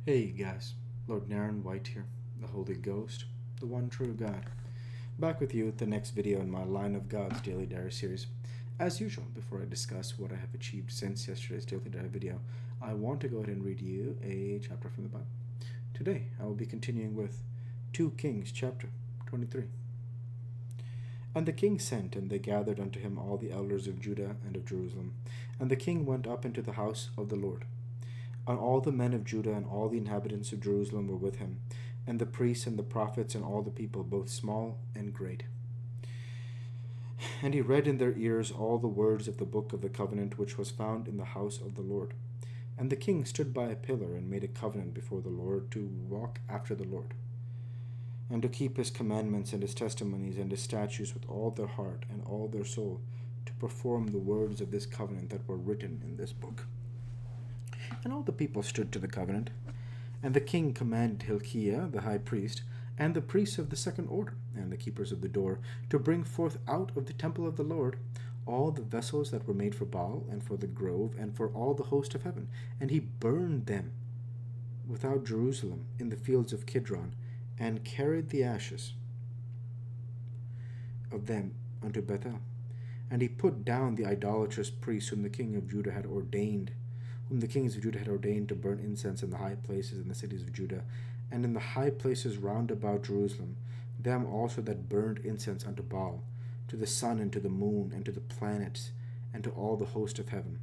Hey guys, Lord Naren White here, the Holy Ghost, the one true God. Back with you with the next video in my Line of God's Daily Diary series. As usual, before I discuss what I have achieved since yesterday's Daily Diary video, I want to go ahead and read you a chapter from the Bible. Today, I will be continuing with 2 Kings chapter 23. And the king sent, and they gathered unto him all the elders of Judah and of Jerusalem. And the king went up into the house of the Lord. And all the men of Judah and all the inhabitants of Jerusalem were with him, and the priests and the prophets and all the people, both small and great. And he read in their ears all the words of the book of the covenant which was found in the house of the Lord. And the king stood by a pillar and made a covenant before the Lord to walk after the Lord, and to keep his commandments and his testimonies and his statutes with all their heart and all their soul, to perform the words of this covenant that were written in this book. And all the people stood to the covenant. And the king commanded Hilkiah the high priest, and the priests of the second order, and the keepers of the door, to bring forth out of the temple of the Lord all the vessels that were made for Baal, and for the grove, and for all the host of heaven. And he burned them without Jerusalem in the fields of Kidron, and carried the ashes of them unto Bethel. And he put down the idolatrous priests whom the kings of Judah had ordained to burn incense in the high places in the cities of Judah, and in the high places round about Jerusalem, them also that burned incense unto Baal, to the sun and to the moon and to the planets, and to all the host of heaven.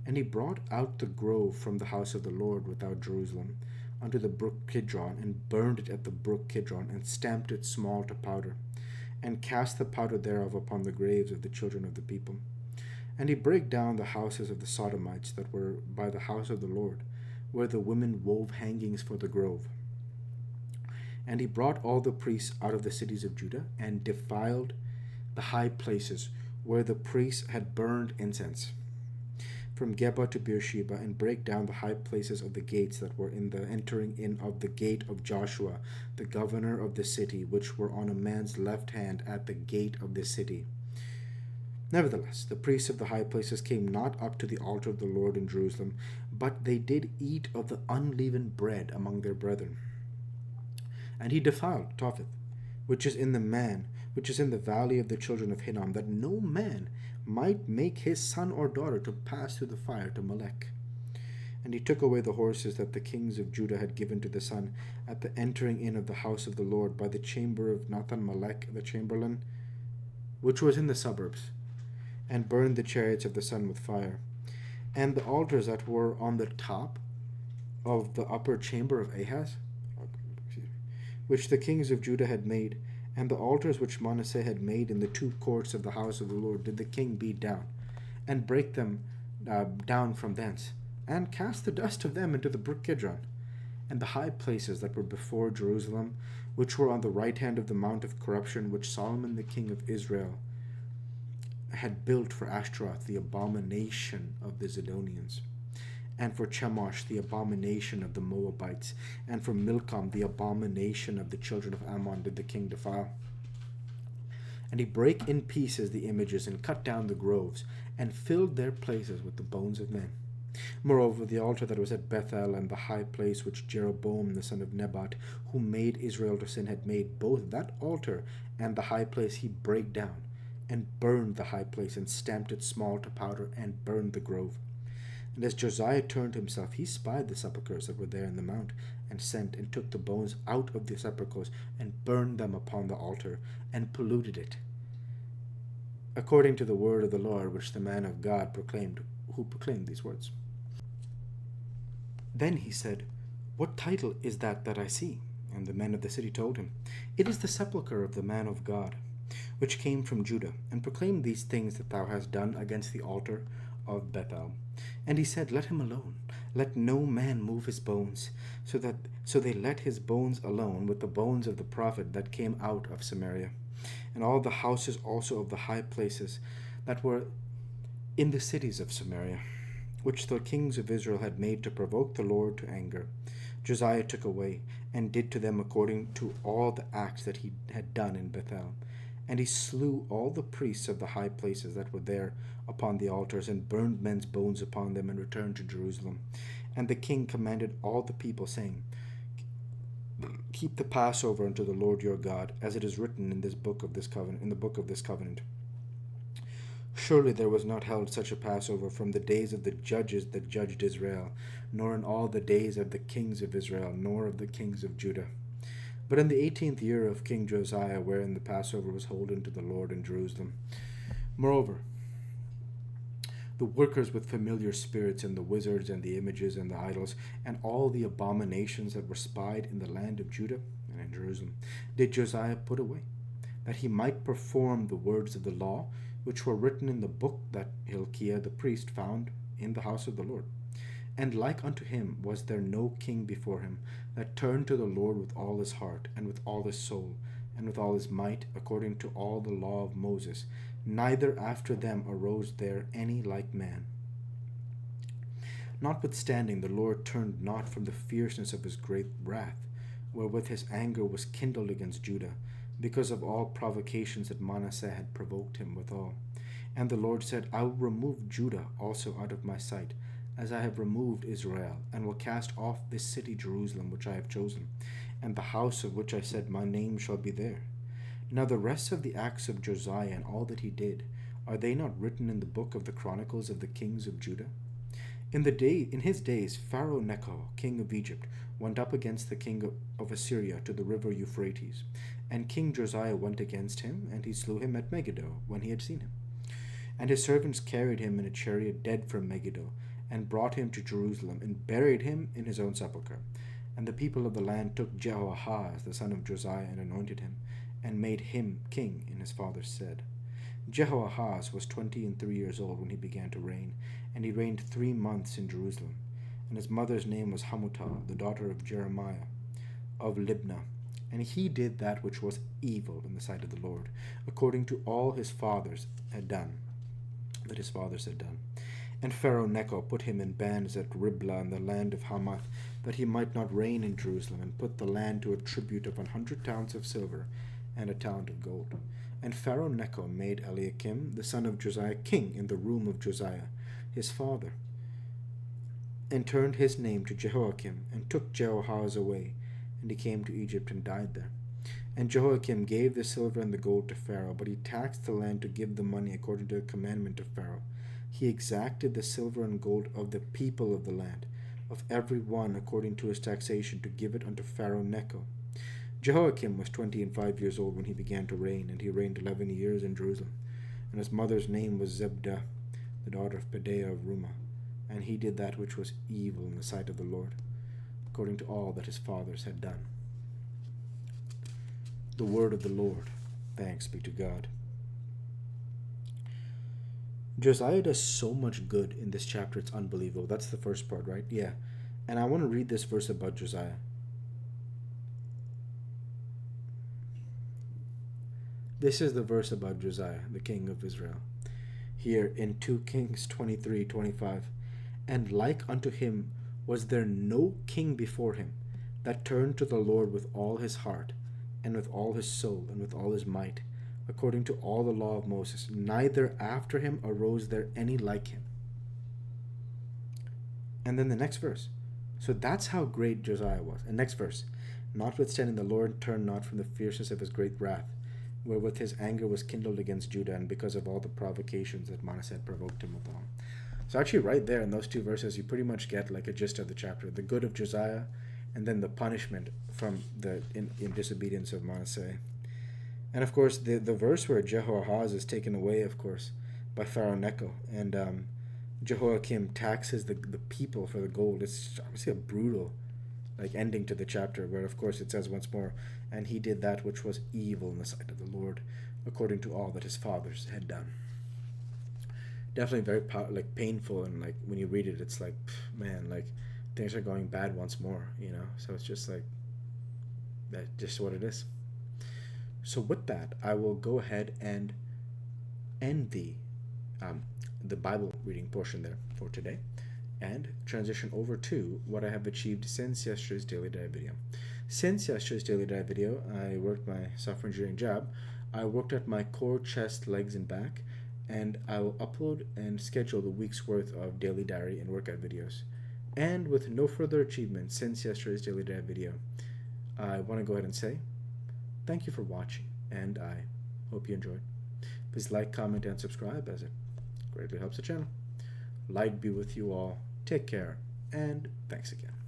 And he brought out the grove from the house of the Lord without Jerusalem unto the brook Kidron, and burned it at the brook Kidron, and stamped it small to powder, and cast the powder thereof upon the graves of the children of the people. And he brake down the houses of the Sodomites that were by the house of the Lord, where the women wove hangings for the grove. And he brought all the priests out of the cities of Judah, and defiled the high places where the priests had burned incense, from Geba to Beersheba, and brake down the high places of the gates that were in the entering in of the gate of Joshua, the governor of the city, which were on a man's left hand at the gate of the city. Nevertheless, the priests of the high places came not up to the altar of the Lord in Jerusalem, but they did eat of the unleavened bread among their brethren. And he defiled Topheth, which is in the valley of the children of Hinnom, that no man might make his son or daughter to pass through the fire to Molech. And he took away the horses that the kings of Judah had given to the sun at the entering in of the house of the Lord by the chamber of Nathan-Melech the chamberlain, which was in the suburbs, and burned the chariots of the sun with fire. And the altars that were on the top of the upper chamber of Ahaz, which the kings of Judah had made, and the altars which Manasseh had made in the 2 courts of the house of the Lord, did the king beat down, and break them down from thence, and cast the dust of them into the brook Kidron. And the high places that were before Jerusalem, which were on the right hand of the mount of corruption, which Solomon the king of Israel had built for Ashtaroth, the abomination of the Zidonians, and for Chemosh, the abomination of the Moabites, and for Milcom, the abomination of the children of Ammon, did the king defile. And he brake in pieces the images, and cut down the groves, and filled their places with the bones of men. Moreover, the altar that was at Bethel, and the high place which Jeroboam the son of Nebat, who made Israel to sin, had made, both that altar and the high place he brake down, and burned the high place, and stamped it small to powder, and burned the grove. And as Josiah turned himself, he spied the sepulchres that were there in the mount, and sent and took the bones out of the sepulchres, and burned them upon the altar, and polluted it, according to the word of the Lord which the man of God proclaimed, who proclaimed these words. Then he said, What title is that I see? And the men of the city told him, It is the sepulchre of the man of God, which came from Judah, and proclaimed these things that thou hast done against the altar of Bethel. And he said, Let him alone, let no man move his bones. So they let his bones alone, with the bones of the prophet that came out of Samaria, and all the houses also of the high places that were in the cities of Samaria, which the kings of Israel had made to provoke the Lord to anger. Josiah took away, and did to them according to all the acts that he had done in Bethel. And he slew all the priests of the high places that were there upon the altars, and burned men's bones upon them, and returned to Jerusalem. And the king commanded all the people, saying, keep the Passover unto the Lord your God, as it is written in this book of this covenant, in the book of this covenant. Surely there was not held such a Passover from the days of the judges that judged Israel, nor in all the days of the kings of Israel, nor of the kings of Judah. But in the 18th year of King Josiah, wherein the Passover was holden to the Lord in Jerusalem. Moreover, the workers with familiar spirits, and the wizards, and the images, and the idols, and all the abominations that were spied in the land of Judah and in Jerusalem, did Josiah put away, that he might perform the words of the law, which were written in the book that Hilkiah the priest found in the house of the Lord. And like unto him was there no king before him, that turned to the Lord with all his heart, and with all his soul, and with all his might, according to all the law of Moses. Neither after them arose there any like man. Notwithstanding, the Lord turned not from the fierceness of his great wrath, wherewith his anger was kindled against Judah, because of all provocations that Manasseh had provoked him withal. And the Lord said, I will remove Judah also out of my sight, as I have removed Israel, and will cast off this city Jerusalem which I have chosen, and the house of which I said, my name shall be there. Now the rest of the acts of Josiah and all that he did, are they not written in the book of the chronicles of the kings of Judah? In his days, Pharaoh Necho, king of Egypt, went up against the king of Assyria to the river Euphrates. And King Josiah went against him, and he slew him at Megiddo, when he had seen him. And his servants carried him in a chariot dead from Megiddo, and brought him to Jerusalem, and buried him in his own sepulchre. And the people of the land took Jehoahaz, the son of Josiah, and anointed him, and made him king in his father's stead. Jehoahaz was 23 years old when he began to reign, and he reigned 3 months in Jerusalem. And his mother's name was Hamutah, the daughter of Jeremiah, of Libnah. And he did that which was evil in the sight of the Lord, according to all his fathers had done, that his fathers had done. And Pharaoh Necho put him in bands at Riblah in the land of Hamath, that he might not reign in Jerusalem, and put the land to a tribute of 100 talents of silver, and a talent of gold. And Pharaoh Necho made Eliakim, the son of Josiah, king in the room of Josiah, his father, and turned his name to Jehoiakim, and took Jehoahaz away, and he came to Egypt and died there. And Jehoiakim gave the silver and the gold to Pharaoh, but he taxed the land to give the money according to the commandment of Pharaoh. He exacted the silver and gold of the people of the land, of every one according to his taxation, to give it unto Pharaoh Necho. Jehoiakim was 25 years old when he began to reign, and he reigned 11 years in Jerusalem. And his mother's name was Zebdah, the daughter of Pedaiah of Rumah. And he did that which was evil in the sight of the Lord, according to all that his fathers had done. The word of the Lord. Thanks be to God. Josiah does so much good in this chapter, it's unbelievable. That's the first part, right? Yeah. And I want to read this verse about Josiah. This is the verse about Josiah, the king of Israel. Here in 2 Kings 23:25. And like unto him was there no king before him, that turned to the Lord with all his heart, and with all his soul, and with all his might, according to all the law of Moses. Neither after him arose there any like him. And then the next verse. So that's how great Josiah was. And next verse. Notwithstanding, the Lord turned not from the fierceness of his great wrath, wherewith his anger was kindled against Judah, and because of all the provocations that Manasseh had provoked him withal. So actually right there in those 2 verses, you pretty much get like a gist of the chapter. The good of Josiah, and then the punishment from the in disobedience of Manasseh. And of course, the verse where Jehoahaz is taken away, of course, by Pharaoh Necho, and Jehoiakim taxes the people for the gold. It's obviously a brutal ending to the chapter, where of course it says once more, and he did that which was evil in the sight of the Lord, according to all that his fathers had done. Definitely very painful, and when you read it, it's man, things are going bad once more, so it's just that's just what it is. So with that, I will go ahead and end the Bible reading portion there for today, and transition over to what I have achieved since yesterday's Daily Dive video. Since yesterday's Daily Dive video, I worked my software engineering job. I worked at my core, chest, legs, and back, and I will upload and schedule the week's worth of daily diary and workout videos And with no further achievements since yesterday's Daily Dive video, I want to go ahead and say thank you for watching, and I hope you enjoyed. Please like, comment, and subscribe, as it greatly helps the channel. Light be with you all. Take care, and thanks again.